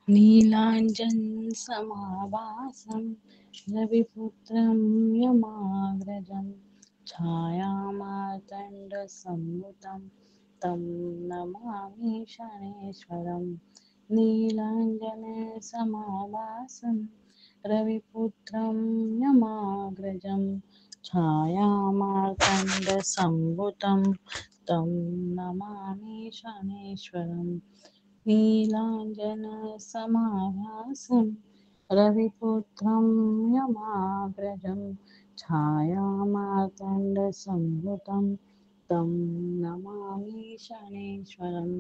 नीलाञ्जनसमाभासं रविपुत्रं यमाग्रजं छायामार्तण्डसम्भुतं तं नमामि शनैश्वरं। नीलाञ्जनसमाभासं रविपुत्रं यमाग्रजं छायामार्तण्डसम्भुतं तं नमामि शनैश्वरम्। नीलाञ्जनसमाभासं रविपुत्रं यमाग्रजं छायामार्तण्डसम्भुतं तं नमामि शनैश्वरम्।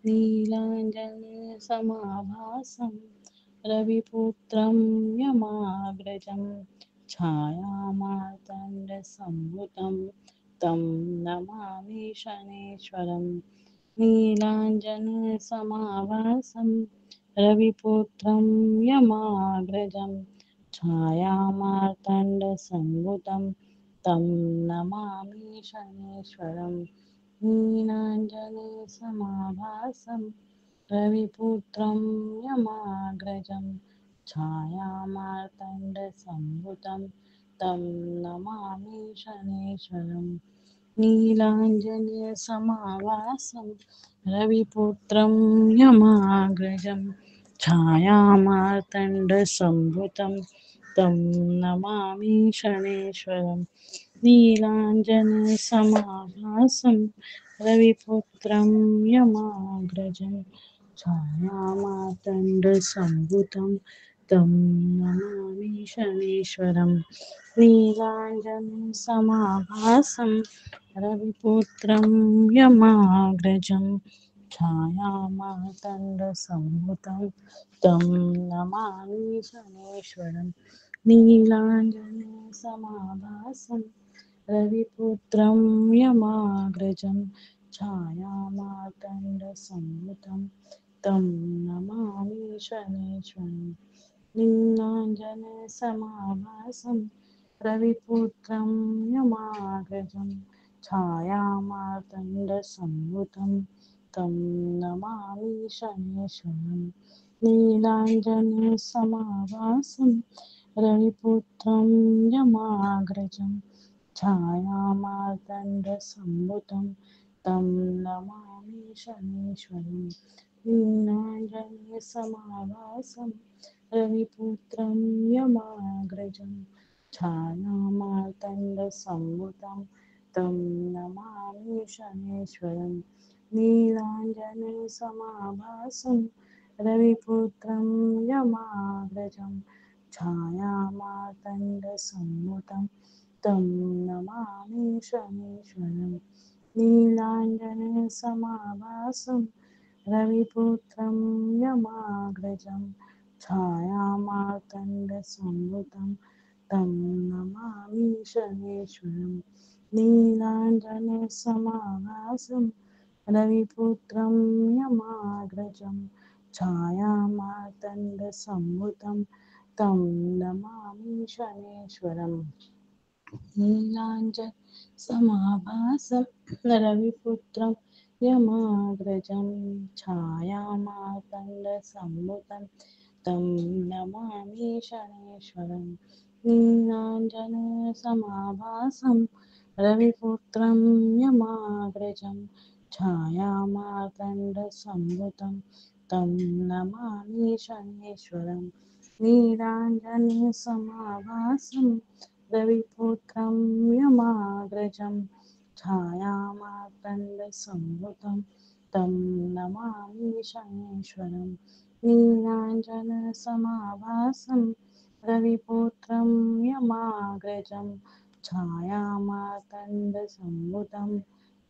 नीलाञ्जनसमाभासं रविपुत्रं यमाग्रजं छायामार्तण्डसम्भुतं तं नमामि शनैश्वरम्। नीलाञ्जनसमाभासं रविपुत्रं यमाग्रजं छायामार्तण्डसम्भुतं तं नमामि शनैश्वरम्। नीलाञ्जनसमाभासं रविपुत्रं यमाग्रजं छायामार्तण्डसम्भुतं तं नमामि शनैश्वरम्। नीलाञ्जनसमाभासं रविपुत्रं यमाग्रजं छायामार्तण्डसम्भुतं तं नमामि शनैश्वरम्। नीलाञ्जनसमाभासं रविपुत्रं यमाग्रजं छायामार्तण्डसम्भुतं तं नमामि शनैश्वरम्। नीलाञ्जनसमाभासं रविपुत्रं यमाग्रजं छायामार्तण्डसम्भुतं तं नमामि शनैश्वरम्। नीलाञ्जनसमाभासं रविपुत्रं यमाग्रजं छायामार्तण्डसम्भुतं तं नमामि शनैश्वरम्। नीलाञ्जनसमाभासं रविपुत्रं यमाग्रजं छायामार्तण्डसम्भुतं तं नमामि शनैश्वरम्। नीलाञ्जनसमाभासं रविपुत्रं यमाग्रजं छायामार्तण्डसम्भुतं तं नमामि शनैश्वरम्। नीलाञ्जनसमाभासं रविपुत्रं यमाग्रजं छायामार्तण्डसम्भुतं तं नमामि शनैश्वरम्। नीलाञ्जनसमाभासं रविपुत्रं यमाग्रजं छायामार्तण्डसम्भुतं तं नमामि शनैश्वरम्। नीलाञ्जनसमाभासं रविपुत्रं यमाग्रजं छायामार्तण्डसम्भुतं तं नमामि शनैश्वरम्। नीलाञ्जनसमाभासं रविपुत्रं यमाग्रजं छायामार्तण्डसम्भुतं तं नमामि शनैश्वरम्। नीलाञ्जनसमाभासं रविपुत्रं यमाग्रजं छायामार्तण्डसम्भुतं तं नमामि शनैश्वरम्। नीलाञ्जनसमाभासं रविपुत्रं यमाग्रजं छायामार्तण्डसम्भुतं तं नमामि शनैश्वरम्। नीलाञ्जनसमाभासं रविपुत्रं यमाग्रजं छायामार्तण्डसम्भुतं तं नमामि शनैश्वरम्। नीलाञ्जनसमाभासं रविपुत्रं यमाग्रजं छायामार्तण्डसम्भुतं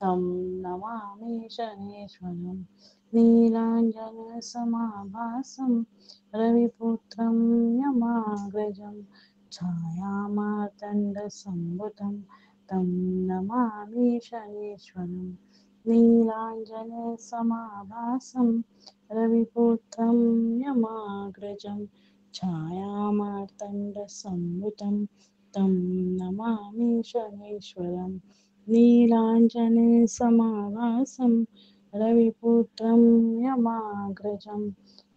तं नमामि शनैश्वरम्। नीलाञ्जनसमाभासं रविपुत्रं यमाग्रजं छायामार्तण्डसम्भुतं तं नमामि शनैश्वरम्। नीलाञ्जनसमाभासं रविपुत्रं यमाग्रजं छायामार्तण्डसम्भुतं तं नमामि शनैश्वरम्। नीलाञ्जनसमाभासं रविपुत्रं यमाग्रजं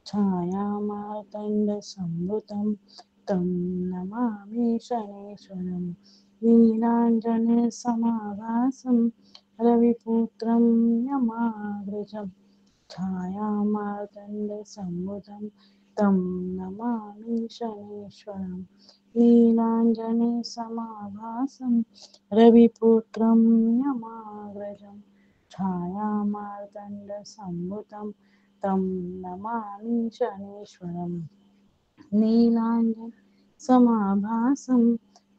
छायामार्तण्डसम्भुतं तं नमामि शनैश्वरं नीलाञ्जनसमाभासं रविपुत्रं यमाग्रजं छायामार्तण्डसम्भुतं तं नमामि शनैश्वरं नीलाञ्जनसमाभासं रविपुत्रं यमाग्रजं छायामार्तण्डसम्भुतं तं नमामि शनैश्वरम् नीलाञ्जनसमाभासं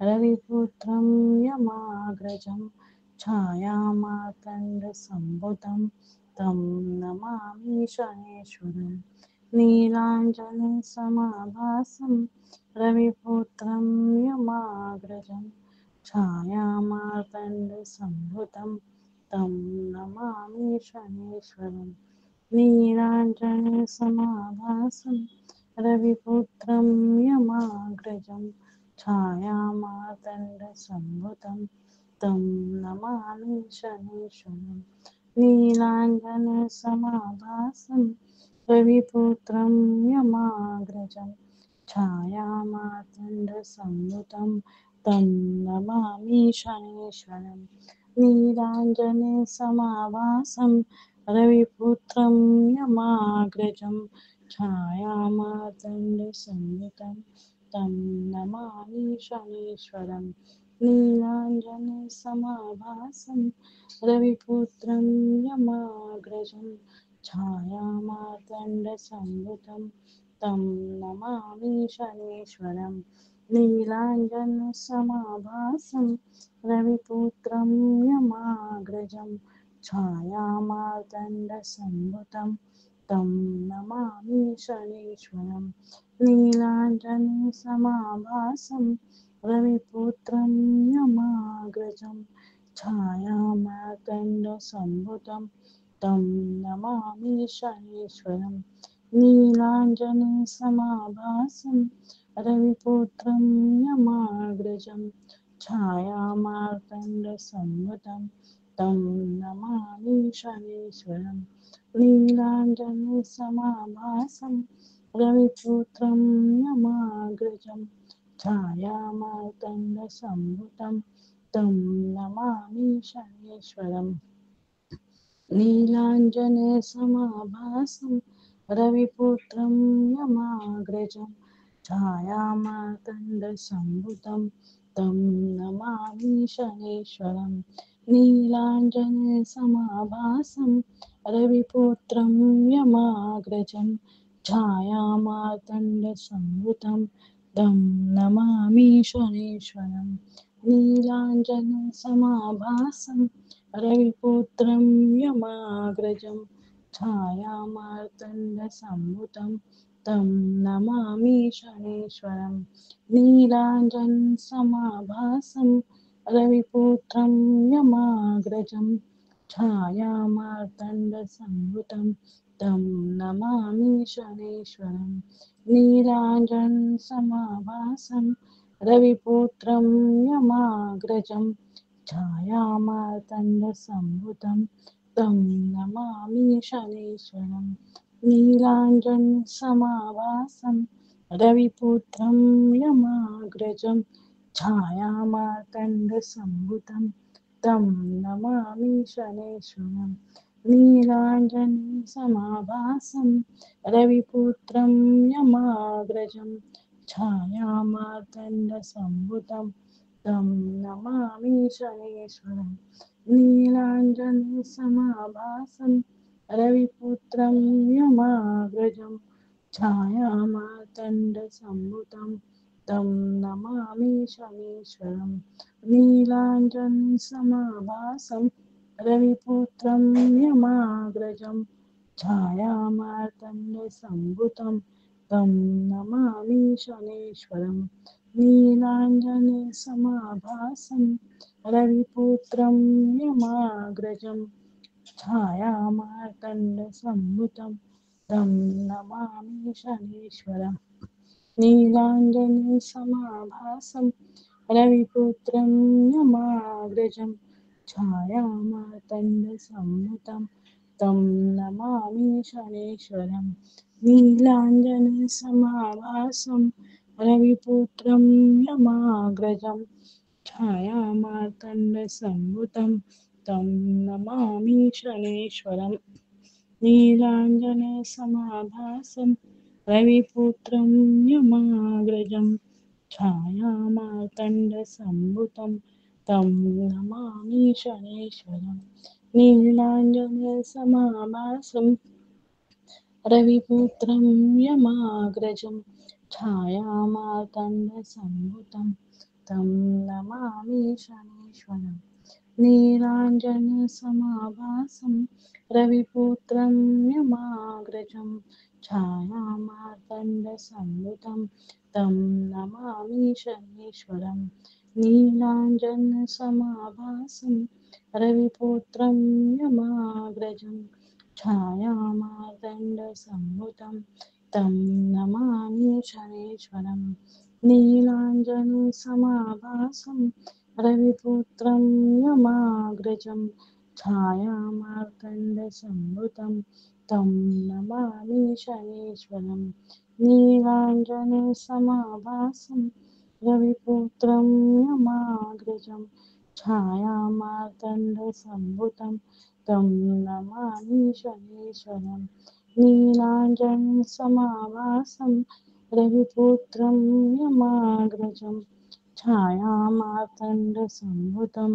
रविपुत्रं यमाग्रजं छायामार्तण्डसम्भुतं तं नमामि शनैश्वरम् नीलाञ्जनसमाभासं रविपुत्रं यमाग्रजं छायामार्तण्डसम्भुतं तं नमामि शनैश्वरम् नीलाञ्जनसमाभासं रविपुत्रं यमाग्रजं छायामार्तण्डसम्भुतं तं नमामि शनैश्वरं नीलाञ्जनसमाभासं रविपुत्रं यमाग्रजं छायामार्तण्डसम्भुतं तं नमामि शनैश्वरं नीलाञ्जनसमाभासं रविपुत्रं यमाग्रजं छायामार्तण्डसंयुतं तं नमामि शनैश्वरं नीलाञ्जनसमाभासं रविपुत्रं यमाग्रजं छायामार्तण्डसंयुतं तं नमामि शनैश्वरं नीलाञ्जनसमाभासं रविपुत्रं यमाग्रजं छायामार्तण्डसम्भुतं तं नमामि शनैश्वरं नीलाञ्जनसमाभासं रविपुत्रं यमाग्रजं छायामार्तण्डसम्भुतं तं नमामि शनैश्वरं नीलाञ्जनसमाभासं रविपुत्रं यमाग्रजं छायामार्तण्डसम्भुतं तं नमामि शनैश्वरं नीलाञ्जनसमाभासं रविपुत्रं यमाग्रजं छायामार्तण्डसम्भुतं तं नमामि शनैश्वरम् नीलाञ्जनसमाभासं रविपुत्रं यमाग्रजं छायामार्तण्डसम्भुतं तं नमामि शनैश्वरं नीलाञ्जनसमाभासं रविपुत्रं यमाग्रजं छायामार्तण्डसम्भुतं तं नमामि शनैश्वरं नीलाञ्जनसमाभासं रविपुत्रं यमाग्रजं छायामार्तण्डसम्भुतं तं नमामि शनैश्वरं नीलाञ्जनसमाभासं रविपुत्रं यमाग्रजं छायामार्तण्डसम्भुतं तं नमामि शनैश्वरं नीलाञ्जनसमाभासं रविपुत्रं यमाग्रजं छायामार्तण्डसम्भुतं तं नमामि शनैश्वरं नीलाञ्जनसमाभासं रविपुत्रं यमाग्रजं छायामार्तण्डसम्भुतं तं नमामि शनैश्वरं नीलाञ्जनसमाभासं रविपुत्रं यमाग्रजं छायामार्तण्डसम्भुतं तं नमामि शनैश्वरं नीलाञ्जनसमाभासं रविपुत्रं यमाग्रजं छायामार्तण्डसम्भुतं तं नमामि शनैश्वरं नीलाञ्जनसमाभासं रविपुत्रं यमाग्रजं छायामार्तण्डसम्भुतं तं नमामि शनैश्वरं नीलाञ्जनसमाभासं रविपुत्रं यमाग्रजं छायामार्तण्डसम्भुतं तं नमामि शनैश्वरम् नीलाञ्जनसमाभासं रविपुत्रं यमाग्रजं छायामार्तण्डसम्भुतं तं नमामि शनेश्वरं नीलाञ्जनसमाभासं रविपुत्रं यमाग्रजं छायामार्तण्डसम्भुतं तं नमामि शनेश्वरम् नीलाञ्जनसमाभासं रविपुत्रं यमाग्रजं छायामार्तण्डसम्भुतं तं नमामि शनेश्वरं नीलाञ्जनसमाभासं रविपुत्रं यमाग्रजं छायामार्तण्डसम्भुतं तं नमामि शनेश्वरम् नीलाञ्जनसमाभासं रविपुत्रं यमाग्रजं छायामार्तण्डसम्भुतं तं नमामि शनीश्वरं नीलाञ्जनसमाभासं रविपुत्रं यमाग्रजं छायामार्तण्डसम्भुतं तं नमामि शनेश्वरं नीलाञ्जनसमाभासं रविपुत्रं यमाग्रजं छायामार्तण्डसम्भुतं तं नमामि शनेश्वरं नीलाञ्जनसमाभासं रविपुत्रं यमाग्रजं छायामार्तण्डसम्भुतं तं नमामि शनेश्वरं नीलाञ्जनसमाभासं रविपुत्रं यमाग्रजं छायामार्तण्डसम्भुतं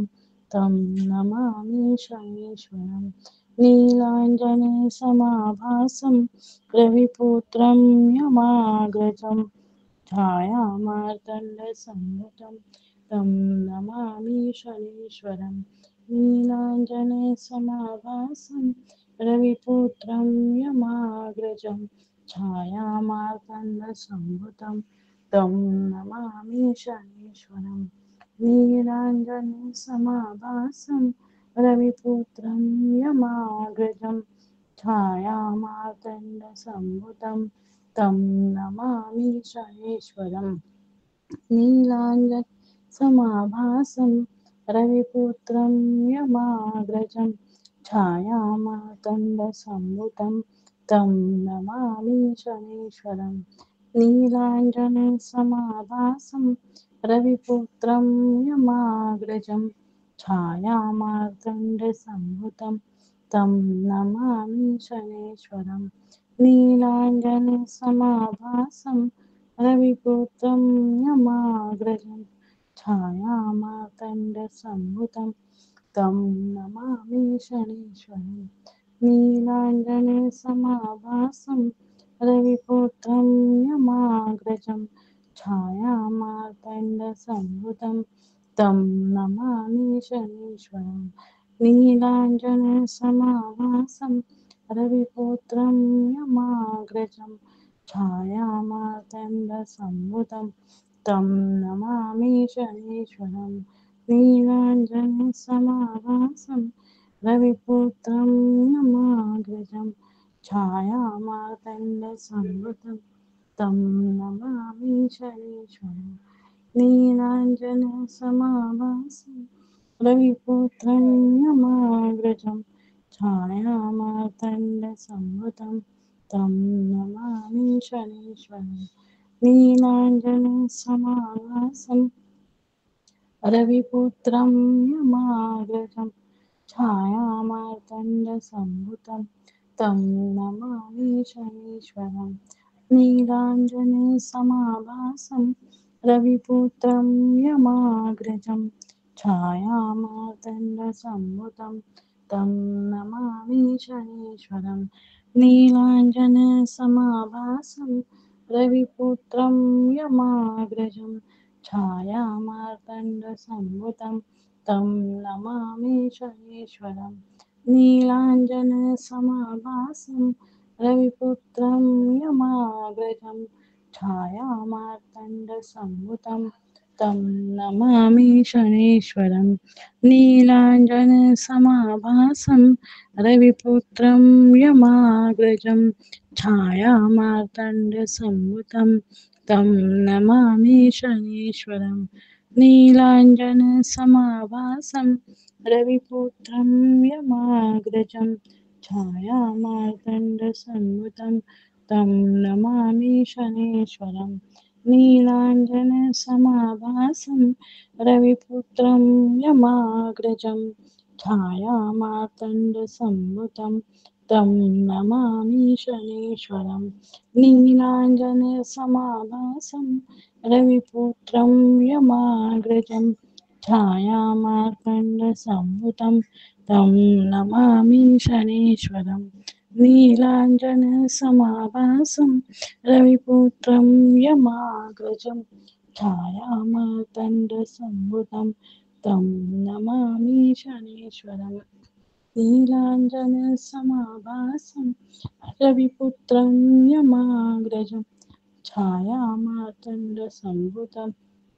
तं नमामि शनीश्वरं नीलाञ्जनसमाभासं रविपुत्रं यमाग्रजं छायामार्तण्डसम्भुतं तं नमामि शनीश्वरं नीलाञ्जनसमाभासं रविपुत्रं यमाग्रजं छायामार्तण्डसम्भुतं तं नमामि शनीश्वरं नीलाञ्जनसमाभासं रविपुत्रं यमाग्रजं छायामार्तण्डसम्भुतं तं नमामि शनेश्वरम् नीलाञ्जनसमाभासं रविपुत्रं यमाग्रजं छायामार्तण्डसम्भुतं तं नमामि शनेश्वरं नीलाञ्जनसमाभासं रविपुत्रं यमाग्रजं छायामार्तण्डसम्भुतं तं नमामि शनेश्वरं नीलाञ्जनसमाभासं रविपुत्रं यमाग्रजं छायामार्तण्डसम्भुतं तं नमामि शनीश्वरं नीलाञ्जनसमाभासं रविपुत्रं यमाग्रजं छायामार्तण्डसम्भुतं तं नमामि शनीश्वरं नीलाञ्जनसमाभासं रविपुत्रं यमाग्रजं छायामार्तण्डसम्भुतं तं नमामि शनीश्वरं नीलाञ्जनसमाभासं रविपुत्रं यमाग्रजं छायामार्तण्डसम्भुतं तं नमामि शनीश्वरं नीलाञ्जनसमाभासं रविपुत्रं यमाग्रजं छायामार्तण्डसम्भुतं तं नमामि शनीश्वरं नीलाञ्जनसमाभासं रविपुत्रं यमाग्रजं छायामार्तण्डसम्भुतं तं नमामि शनीश्वरं नीलाञ्जनसमाभासं रविपुत्रं यमाग्रजं छायामार्तण्डसम्भुतं तं नमामि शनीश्वरं नीलाञ्जनसमाभासं रविपुत्रं यमाग्रजं छायामार्तण्डसम्भुतं तं नमामि शनीश्वरं नीलाञ्जनसमाभासं रविपुत्रं यमाग्रजं छायामार्तण्डसम्भुतं तं नमामि शनीश्वरं नीलाञ्जनसमाभासं रविपुत्रं यमाग्रजं छायामार्तण्डसम्भुतं तं नमामि शनीश्वरं नीलाञ्जनसमाभासं रविपुत्रं यमाग्रजं छायामार्तण्डसम्भुतं तं नमामि शनेश्वरं नीलाञ्जनसमाभासं रविपुत्रं यमाग्रजं छायामार्तण्डसम्भुतं तं नमामि शनेश्वरं नीलाञ्जनसमाभासं रविपुत्रं यमाग्रजं छायामार्तण्डसम्भुतं तं नमामि शनेश्वरं नीलाञ्जनसमाभासं रविपुत्रं यमाग्रजं छायामार्तण्डसम्भुतं तं नमामि शनेश्वरं नीलाञ्जनसमाभासं रविपुत्रं यमाग्रजं छायामार्तण्डसम्भुतं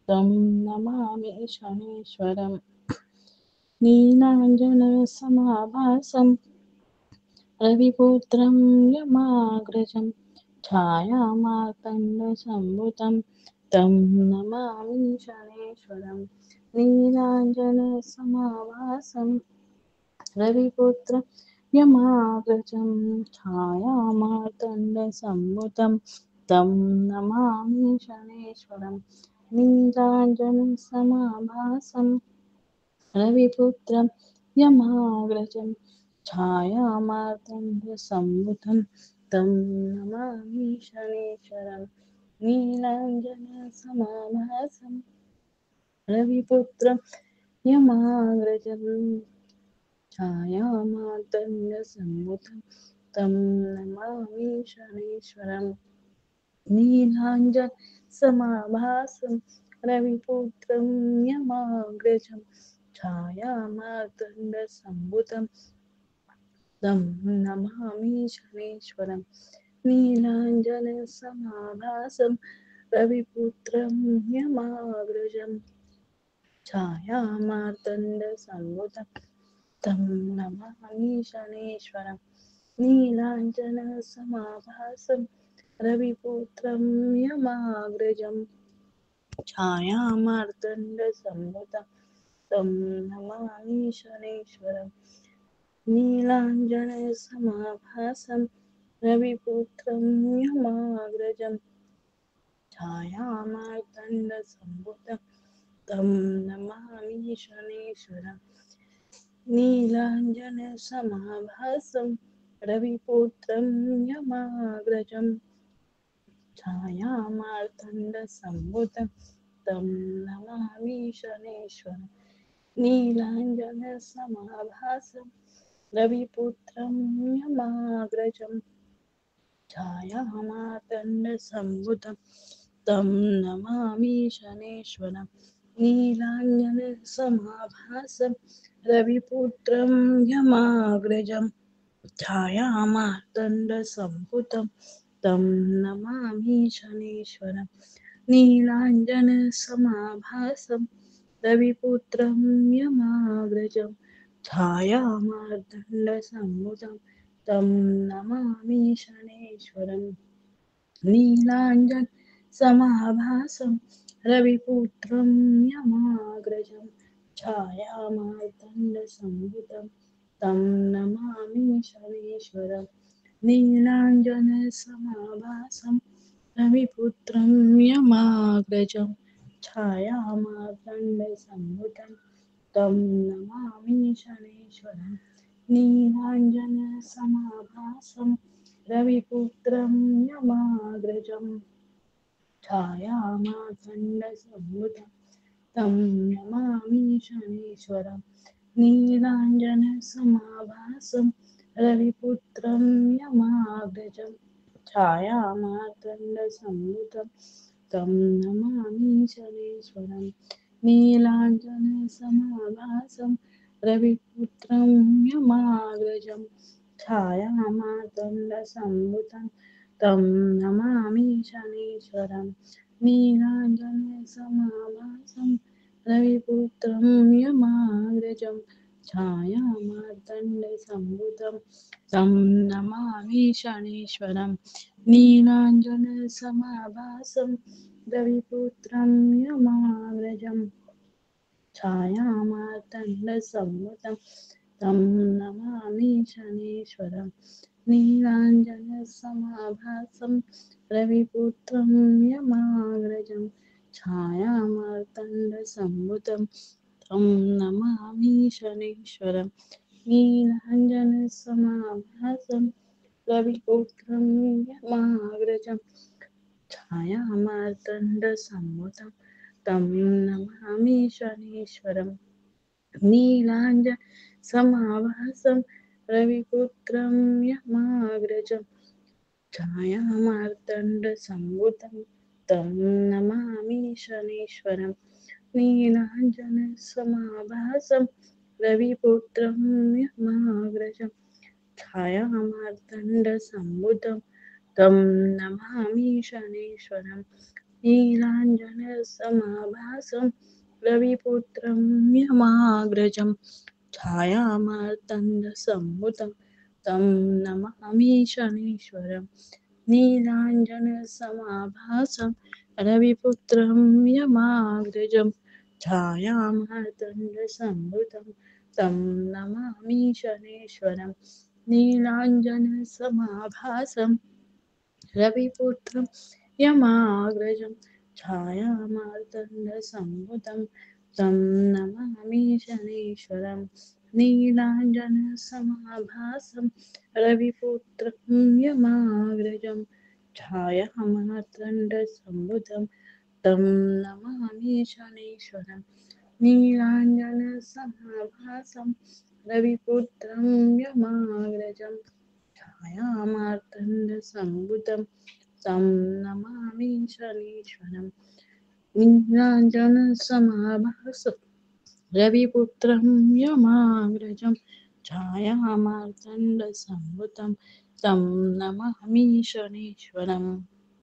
तं नमामि शनेश्वरम् नीलाञ्जनसमाभासं रविपुत्रं यमाग्रजं छायामार्तण्डसम्भुतं तं नमामि शनेश्वरं नीलाञ्जनसमाभासं रविपुत्रं यमाग्रजं छायामार्तण्डसम्भुतं तं नमामि शनेश्वरं नीलाञ्जनसमाभासं रविपुत्रं यमाग्रजं छायामार्तण्डसम्भुतं तं नमामि शनेश्वरं नीलाञ्जनसमाभासं रविपुत्रं यमाग्रजं छायामार्तण्डसम्भुतं तं नमामि शनेश्वरं नीलाञ्जनसमाभासं रविपुत्रं यमाग्रजं छायामार्तण्डसम्भुतं तं नमामि शनेश्वरं नीलाञ्जनसमाभासं रविपुत्रं यमाग्रजं छायामार्तण्डसम्भुतं तं नमामि शनेश्वरं नीलाञ्जनसमाभासं रविपुत्रं यमाग्रजं छायामार्तण्डसम्भुतं तं नमामि शनेश्वरं नीलाञ्जनसमाभासं रविपुत्रं यमाग्रजं छायामार्तण्डसम्भुतं तं नमामि शनेश्वरं नीलाञ्जनसमाभासं रविपुत्रं यमाग्रजं छायामार्तण्डसम्भुतं तं नमामि शनेश्वरं नीलाञ्जनसमाभासं रविपुत्रं यमाग्रजं छायामार्तण्डसम्भुतं तं नमामि शनेश्वरं नीलाञ्जनसमाभासं रविपुत्रं यमाग्रजं छायामार्तण्डसम्भुतं तं नमामि शनेश्वरं नीलाञ्जनसमाभासं रविपुत्रं यमाग्रजं छायामार्तण्डसम्भुतं तं नमामि शनेश्वरं नीलाञ्जनसमाभासं रविपुत्रं यमाग्रजं छायामार्तण्डसम्भुतं तं नमामि शनेश्वरं नीलाञ्जनसमाभासं रविपुत्रं यमाग्रजं छायामार्तण्डसम्भुतं तं नमामि शनेश्वरं नीलाञ्जनसमाभासं रविपुत्रं यमाग्रजं छायामार्तण्डसम्भुतं तं नमामि शनेश्वरं नीलाञ्जनसमाभासं रविपुत्रं यमाग्रजं छायामार्तण्डसम्भुतं तं नमामि शनेश्वरं नीलाञ्जनसमाभासं रविपुत्रं यमाग्रजं छायामार्तण्डसम्भुतं तं नमामि शनेश्वरं नीलाञ्जनसमाभासं रविपुत्रं यमाग्रजं छायामार्तण्डसम्भुतं तं नमामि शनेश्वरं नीलाञ्जनसमाभासं रविपुत्रं यमाग्रजं छायामार्तण्डसम्भुतं तं नमामि शनीश्वरं नीलाञ्जनसमाभासं रविपुत्रं यमाग्रजं छायामार्तण्डसम्भुतं तं नमामि शनीश्वरं नीलाञ्जनसमाभासं रविपुत्रं यमाग्रजं छायामार्तण्डसम्भुतं तं नमामि शनीश्वरम् नीलाञ्जनसमाभासं रविपुत्रं यमाग्रजं छायामार्तण्डसम्भुतं तं नमामि शनीश्वरं नीलाञ्जनसमाभासं रविपुत्रं यमाग्रजं छायामार्तण्डसम्भुतं तं नमामि शनीश्वरं नीलाञ्जनसमाभासं रविपुत्रं यमाग्रजं छायामार्तण्डसम्भुतं तं नमामि शनीश्वरं नीलाञ्जनसमाभासं रविपुत्रं यमाग्रजं छायामार्तण्डसम्भुतं तं नमामि शनीश्वरं नीलाञ्जनसमाभासं रविपुत्रं यमाग्रजं छायामार्तण्डसम्भुतं तं नमामि शनीश्वरं नीलाञ्जनसमाभासं रविपुत्रं यमाग्रजं छायामार्तण्डसम्भुतं तं नमामि शनीश्वरं नीलाञ्जनसमाभासं रविपुत्रं यमाग्रजं छायामार्तण्डसम्भुतं तं नमामि शनीश्वरं नीलाञ्जनसमाभासं रविपुत्रं यमाग्रजं छायामार्तण्डसम्भुतं तं नमामि शनीश्वरम्